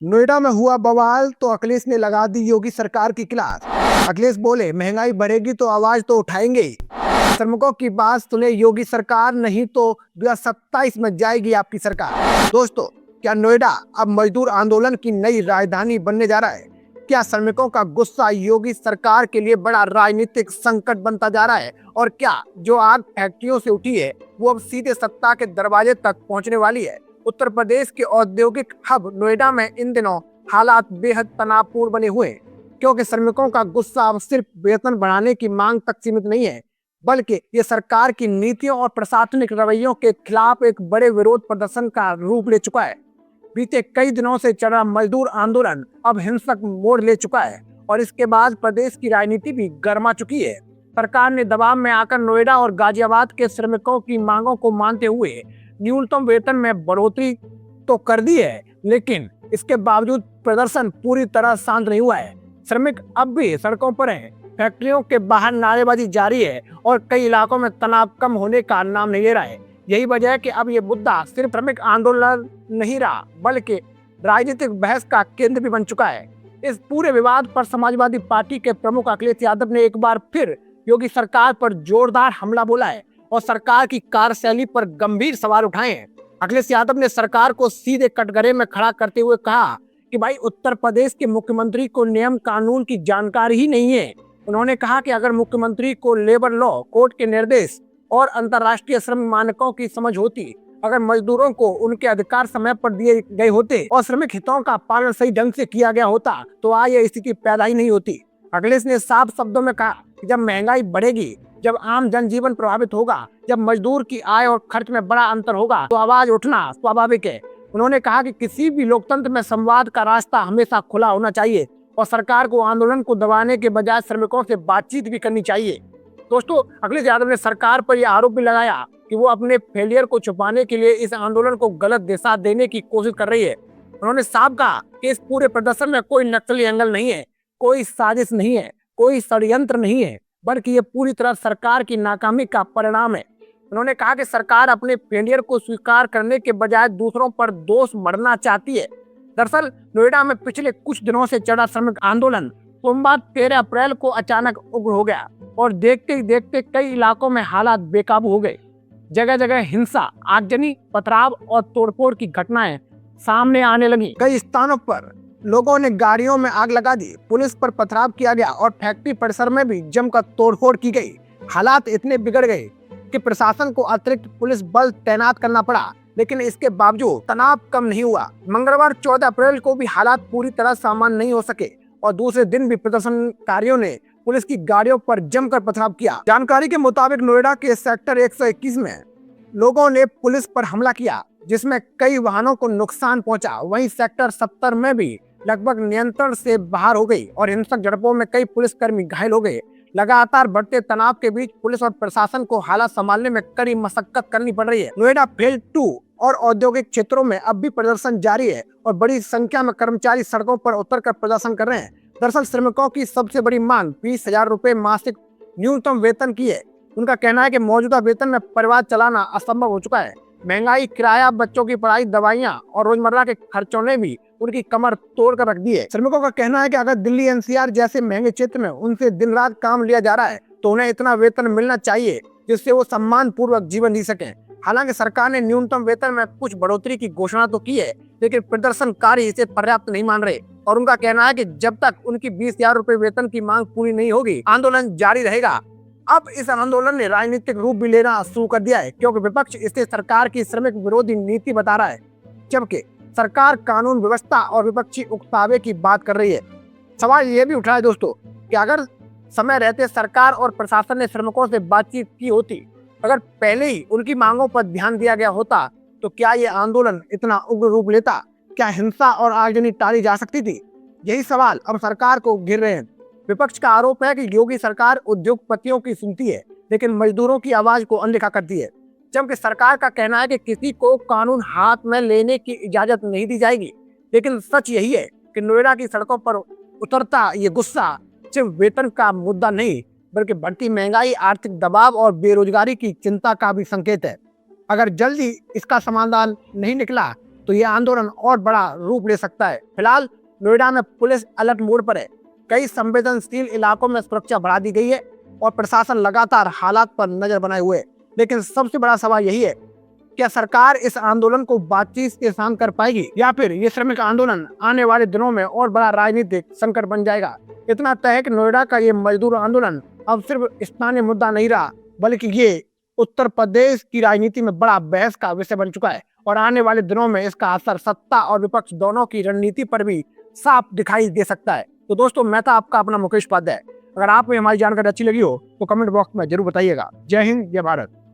नोएडा में हुआ बवाल तो अखिलेश ने लगा दी योगी सरकार की क्लास। अखिलेश बोले महंगाई बढ़ेगी तो आवाज तो उठाएंगे ही। श्रमिकों की बात सुने योगी सरकार, नहीं तो 2027 में जाएगी आपकी सरकार। दोस्तों, क्या नोएडा अब मजदूर आंदोलन की नई राजधानी बनने जा रहा है? क्या श्रमिकों का गुस्सा योगी सरकार के लिए बड़ा राजनीतिक संकट बनता जा रहा है? और क्या जो आग फैक्ट्रियों से उठी है वो अब सीधे सत्ता के दरवाजे तक पहुंचने वाली है? उत्तर प्रदेश के औद्योगिक हब नोएडा में इन दिनों हालात बेहद तनावपूर्ण बने हुए हैं, क्योंकि श्रमिकों का गुस्सा अब सिर्फ वेतन बढ़ाने की मांग तक सीमित नहीं है, बल्कि ये सरकार की नीतियों और प्रशासनिक रवैयों के खिलाफ एक बड़े विरोध प्रदर्शन का रूप ले चुका है। बीते कई दिनों से चल रहा मजदूर आंदोलन अब हिंसक मोड़ ले चुका है और इसके बाद प्रदेश की राजनीति भी गर्मा चुकी है। सरकार ने दबाव में आकर नोएडा और गाजियाबाद के श्रमिकों की मांगों को मानते हुए न्यूनतम वेतन में बढ़ोतरी तो कर दी है, लेकिन इसके बावजूद प्रदर्शन पूरी तरह शांत नहीं हुआ है। श्रमिक अब भी सड़कों पर हैं, फैक्ट्रियों के बाहर नारेबाजी जारी है और कई इलाकों में तनाव कम होने का नाम नहीं ले रहा है। यही वजह है कि अब ये मुद्दा सिर्फ श्रमिक आंदोलन नहीं रहा, बल्कि राजनीतिक बहस का केंद्र भी बन चुका है। इस पूरे विवाद पर समाजवादी पार्टी के प्रमुख अखिलेश यादव ने एक बार फिर योगी सरकार पर जोरदार हमला बोला है और सरकार की कार्यशैली पर गंभीर सवाल उठाए हैं। अखिलेश यादव ने सरकार को सीधे कटघरे में खड़ा करते हुए कहा कि भाई, उत्तर प्रदेश के मुख्यमंत्री को नियम कानून की जानकारी ही नहीं है। उन्होंने कहा कि अगर मुख्यमंत्री को लेबर लॉ, कोर्ट के निर्देश और अंतर्राष्ट्रीय श्रम मानकों की समझ होती, अगर मजदूरों को उनके अधिकार समय पर दिए गए होते और श्रमिक हितों का पालन सही ढंग से किया गया होता, तो आज ये स्थिति पैदा ही नहीं होती। अखिलेश ने साफ शब्दों में कहा कि जब महंगाई बढ़ेगी, जब आम जनजीवन प्रभावित होगा, जब मजदूर की आय और खर्च में बड़ा अंतर होगा, तो आवाज उठना स्वाभाविक है। उन्होंने कहा कि किसी भी लोकतंत्र में संवाद का रास्ता हमेशा खुला होना चाहिए और सरकार को आंदोलन को दबाने के बजाय श्रमिकों से बातचीत भी करनी चाहिए। दोस्तों, अखिलेश यादव ने सरकार पर यह आरोप भी लगाया कि वो अपने फेलियर को छुपाने के लिए इस आंदोलन को गलत दिशा देने की कोशिश कर रही है। उन्होंने साफ कहा कि इस पूरे प्रदर्शन में कोई नक्सली एंगल नहीं है, कोई साजिश नहीं है, कोई षड्यंत्र नहीं है, बल्कि ये पूरी तरह सरकार की नाकामी का परिणाम है। उन्होंने कहा कि सरकार अपने फेलियर को स्वीकार करने के बजाय दूसरों पर दोष मढ़ना चाहती है। दरअसल नोएडा में पिछले कुछ दिनों से चढ़ा श्रमिक आंदोलन सोमवार 13 अप्रैल को अचानक उग्र हो गया और देखते ही देखते कई इलाकों में हालात बेकाबू हो गए। जगह जगह हिंसा, आगजनी, पथराव और तोड़फोड़ की घटनाएं सामने आने लगी। कई स्थानों पर लोगों ने गाड़ियों में आग लगा दी, पुलिस पर पथराव किया गया और फैक्ट्री परिसर में भी जमकर तोड़फोड़ की गई। हालात इतने बिगड़ गए कि प्रशासन को अतिरिक्त पुलिस बल तैनात करना पड़ा, लेकिन इसके बावजूद तनाव कम नहीं हुआ। मंगलवार 14 अप्रैल को भी हालात पूरी तरह सामान्य नहीं हो सके और दूसरे दिन भी प्रदर्शनकारियों ने पुलिस की गाड़ियों पर जमकर पथराव किया। जानकारी के मुताबिक नोएडा के सेक्टर 121 में लोगों ने पुलिस पर हमला किया, जिसमें कई वाहनों को नुकसान पहुंचा। वहीं सेक्टर 70 में भी लगभग नियंत्रण से बाहर हो गई और हिंसक झड़पों में कई पुलिसकर्मी घायल हो गए। लगातार बढ़ते तनाव के बीच पुलिस और प्रशासन को हालात संभालने में कड़ी मशक्कत करनी पड़ रही है। नोएडा फेज 2 और औद्योगिक क्षेत्रों में अब भी प्रदर्शन जारी है और बड़ी संख्या में कर्मचारी सड़कों पर उतरकर प्रदर्शन कर रहे हैं। दरअसल श्रमिकों की सबसे बड़ी मांग 20,000 रुपए मासिक न्यूनतम वेतन की है। उनका कहना है कि मौजूदा वेतन में परिवार चलाना असंभव हो चुका है। महंगाई, किराया, बच्चों की पढ़ाई, दवाइयाँ और रोजमर्रा के खर्चों ने भी उनकी कमर तोड़ कर रख दी है। श्रमिकों का कहना है कि अगर दिल्ली एनसीआर जैसे महंगे क्षेत्र में उनसे दिन रात काम लिया जा रहा है, तो उन्हें इतना वेतन मिलना चाहिए जिससे वो सम्मान पूर्वक जीवन जी सकें। हालांकि सरकार ने न्यूनतम वेतन में कुछ बढ़ोतरी की घोषणा तो की है, लेकिन प्रदर्शनकारी इसे पर्याप्त नहीं मान रहे और उनका कहना है कि जब तक उनकी 20,000 रुपए वेतन की मांग पूरी नहीं होगी, आंदोलन जारी रहेगा। अब इस आंदोलन ने राजनीतिक रूप भी लेना शुरू कर दिया है, क्योंकि विपक्ष इसे सरकार की श्रमिक विरोधी नीति बता रहा है, जबकि सरकार कानून व्यवस्था और विपक्षी उकसावे की बात कर रही है। सवाल ये भी उठा है दोस्तों कि अगर समय रहते सरकार और प्रशासन ने श्रमिकों से बातचीत की होती, अगर पहले ही उनकी मांगों पर ध्यान दिया गया होता, तो क्या ये आंदोलन इतना उग्र रूप लेता? क्या हिंसा और आगजनी टाली जा सकती थी? यही सवाल अब सरकार को घेर रहे हैं। विपक्ष का आरोप है कि योगी सरकार उद्योगपतियों की सुनती है, लेकिन मजदूरों की आवाज को अनदेखा करती है। जबकि सरकार का कहना है कि किसी को कानून हाथ में लेने की इजाजत नहीं दी जाएगी। लेकिन सच यही है कि नोएडा की सड़कों पर उतरता ये गुस्सा सिर्फ वेतन का मुद्दा नहीं, बल्कि बढ़ती महंगाई, आर्थिक दबाव और बेरोजगारी की चिंता का भी संकेत है। अगर जल्दी इसका समाधान नहीं निकला तो ये आंदोलन और बड़ा रूप ले सकता है। फिलहाल नोएडा में पुलिस अलर्ट मोड पर है। कई संवेदनशील इलाकों में सुरक्षा बढ़ा दी गई है और प्रशासन लगातार हालात पर नजर बनाए हुए है। लेकिन सबसे बड़ा सवाल यही है, क्या सरकार इस आंदोलन को बातचीत से शांत कर पाएगी या फिर ये श्रमिक आंदोलन आने वाले दिनों में और बड़ा राजनीतिक संकट बन जाएगा। इतना तय है कि नोएडा का ये मजदूर आंदोलन अब सिर्फ स्थानीय मुद्दा नहीं रहा, बल्कि ये उत्तर प्रदेश की राजनीति में बड़ा बहस का विषय बन चुका है और आने वाले दिनों में इसका असर सत्ता और विपक्ष दोनों की रणनीति पर भी साफ दिखाई दे सकता है। तो दोस्तों, मैं था आपका अपना मुकेश उपाध्याय। अगर आपको हमारी जानकारी अच्छी लगी हो तो कमेंट बॉक्स में जरूर बताइएगा। जय हिंद, जय भारत।